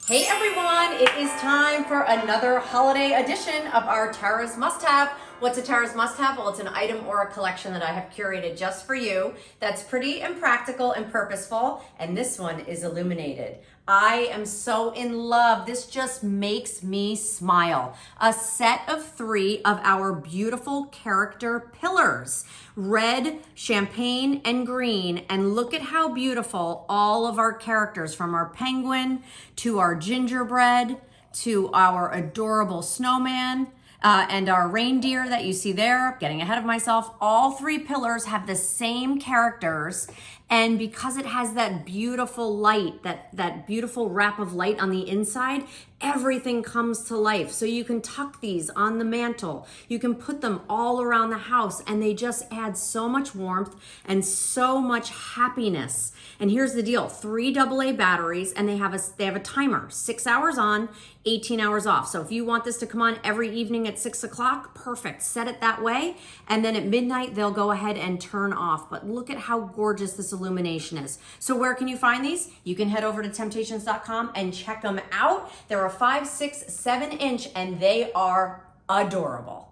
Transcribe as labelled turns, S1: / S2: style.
S1: Hey everyone, it is time for another holiday edition of our Tara's Must Have. What's a Tara's Must Have? Well, it's an item or a collection that I have curated just for you that's pretty and practical and purposeful, and this one is illuminated. I am so in love. This just makes me smile. A set of 3 of our beautiful character pillars. Red, champagne, and green. And look at how beautiful all of our characters, from our penguin to our gingerbread to our adorable snowman, and our reindeer that you see there, getting ahead of myself, all 3 pillars have the same characters. And because it has that beautiful light, that beautiful wrap of light on the inside, everything comes to life. So you can tuck these on the mantle. You can put them all around the house, and they just add so much warmth and so much happiness. And here's the deal: 3 AA batteries, and they have a timer, 6 hours on, 18 hours off. So if you want this to come on every evening at 6 o'clock, perfect. Set it that way. And then at midnight, they'll go ahead and turn off. But look at how gorgeous this illumination is. So where can you find these? You can head over to temp-tations.com and check them out. They're a 5, 6, 7 inch, and they are adorable.